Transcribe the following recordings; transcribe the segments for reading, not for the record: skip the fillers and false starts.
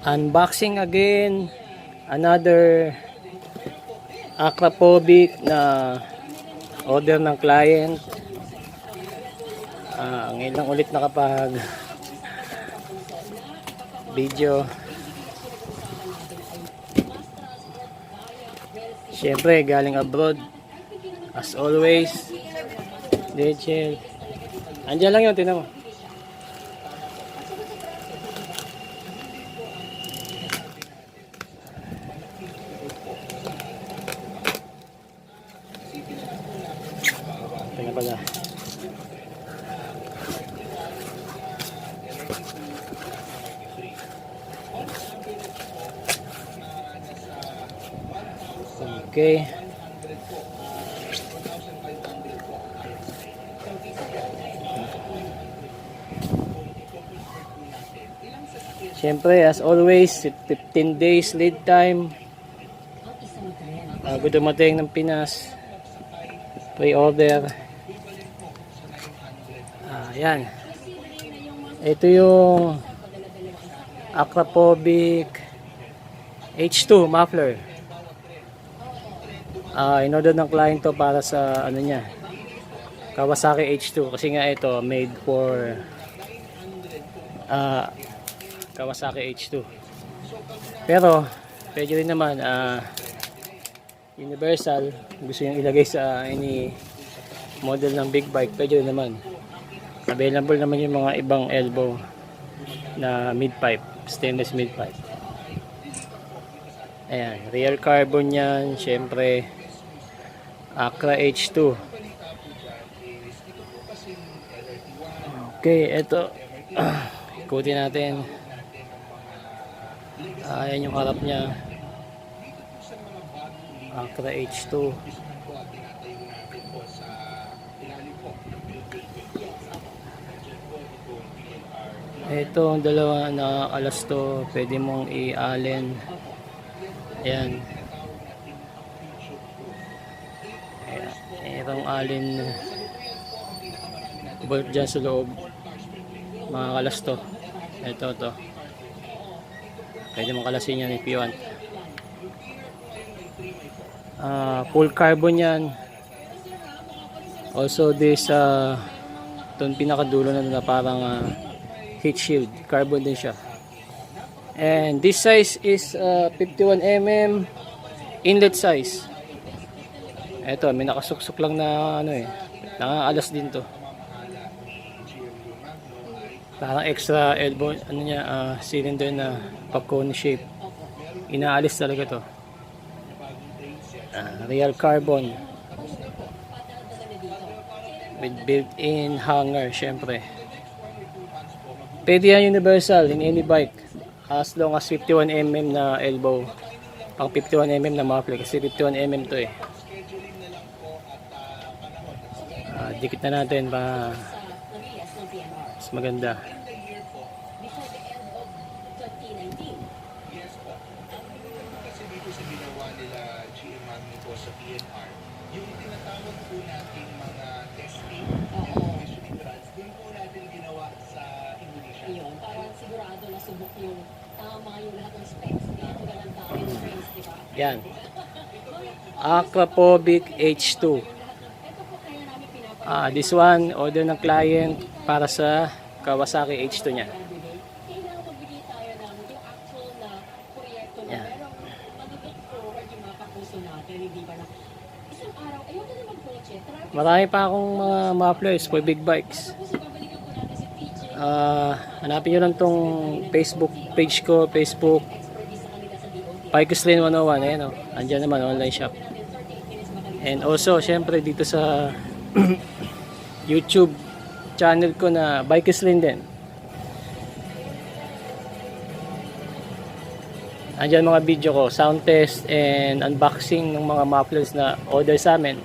Unboxing again another Acropovic na order ng client. Ngayon lang ulit nakapag video. Siyempre galing abroad as always. DHL. Andiyan lang yun, tinan mo. Tingnan pala. Okay. Siyempre, as always, 15 days lead time. Bago dumating ng Pinas. Pre-order. Ayan. Ito yung Acropovic H2 muffler. In-order ng client to para sa ano niya, Kawasaki H2. Kasi nga ito, made for Kawasaki H2. Pero pwede rin naman universal, gusto yung ilagay sa any model ng big bike, pwede rin naman. Available naman yung mga ibang elbow na mid pipe, stainless mid pipe. Ayan, rear carbon yan, syempre Acra H2. Okay, eto ikutin natin. Ayan yung harap niya, Acra H2. Ito ang dalawa na alas to, pwede mong i-allen. Ayan. Itong allen bolt dyan sa loob, mga kalas to. Ito to, pwede mong kalasin yan if you want. Full carbon yan. Also this itong pinakadulo na parang heat shield, carbon din siya. And this size is 51mm inlet size. Eto, may nakasuksok lang na ano nakaalas din to. Parang extra elbow ano niya, cylinder na popcorn shape. Inaalis talaga to. Real carbon with built-in hanger, syempre. Pwede yan universal in any bike as long as 51mm na elbow, pang 51mm na muffler, kasi 51mm to dikit na natin para mas maganda. Yung tinatawag po nating mga testing, doon po natin ginawa sa Indonesia. Yun, parang sigurado na subok yung tama yung lahat ng specs. Dito na lang tayo yung friends, di ba? Yan. Acropovic H2. This one, order ng client para sa Kawasaki H2 niya. Kailangan magbigay tayo ng yung actual na proyekto na merong mag-look forward yung mga kapuso natin, hindi ba na isang araw, ayoko na mag-coach Marami pa akong mga mufflers for big bikes. Hanapin nyo lang tong Facebook page ko, Facebook Bikeslane 101. Ayan o, andyan naman online shop. And also syempre dito sa YouTube channel ko na Bikeslane din, andyan mga video ko, sound test and unboxing ng mga mufflers na order sa amin.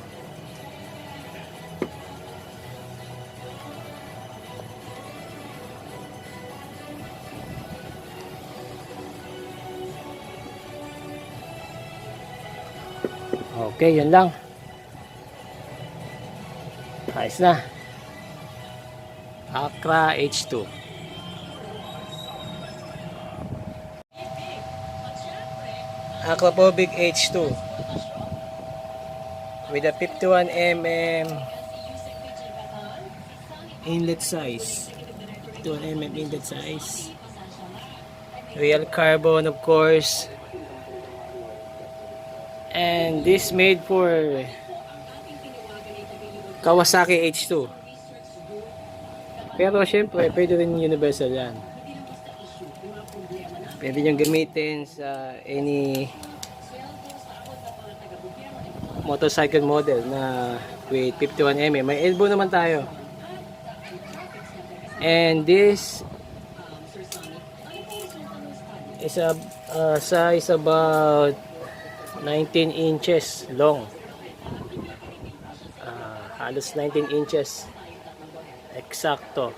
Okay, yun lang. Ayos na. Acra H2. Aquapobic H2 with a 51mm inlet size. 51mm inlet size. Real carbon, of course. And this made for Kawasaki H2. Pero syempre, pwede rin universal yan. Pwede nyo gamitin sa any motorcycle model na with 51mm. May elbow naman tayo. And this is a size about 19 inches long. Halos 19 inches. Eksakto.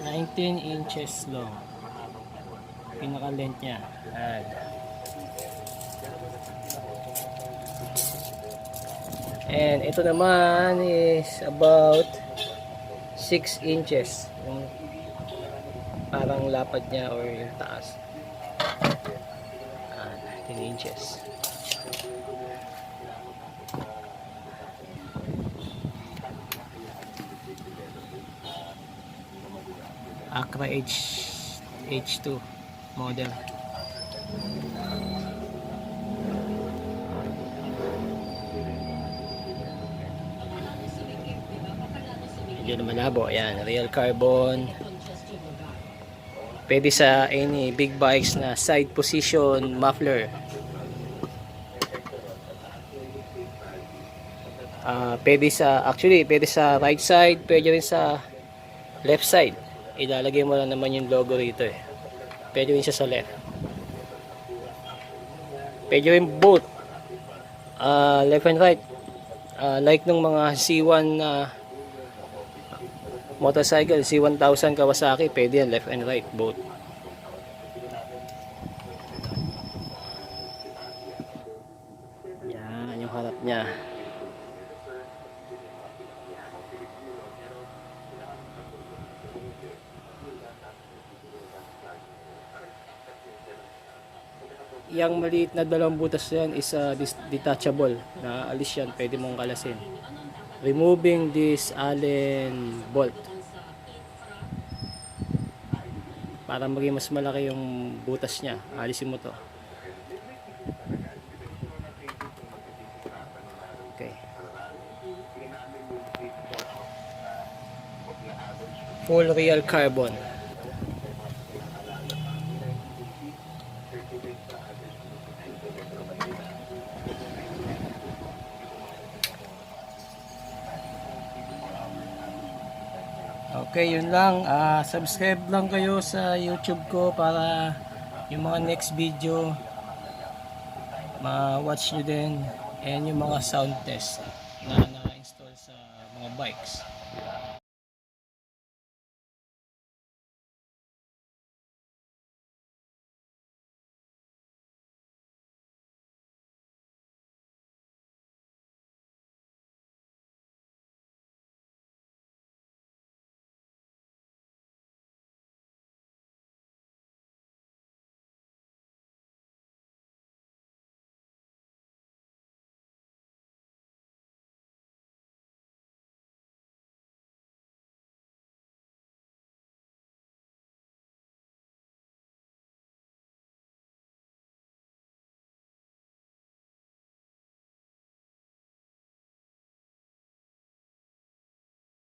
19 inches long. Pinaka-length niya. Ayan. And ito naman is about 6 inches. Yung parang lapad niya or yung taas. 19 inches. Acra H2 model. Medyo na malabo. Ayan, real carbon. Pwede sa any big bikes na side position muffler. Pwede sa right side, pwede rin sa left side. Ilalagay mo lang naman yung logo rito eh. Pwede rin siya sa left. Pwede rin both. Left and right. Like nung mga C1 motorcycle, C1000 Kawasaki, pwede yan left and right, both. Yan, yung harap niya. Yang maliit na dalawang butas yan is detachable. Na alis yan, pwede mong kalasin. Removing this Allen bolt para maging mas malaki yung butas niya. Alisin mo to. Okay. Full real carbon. Okay, yun lang. Subscribe lang kayo sa YouTube ko para yung mga next video ma-watch nyo din, and yung mga sound test na na-install sa mga bikes.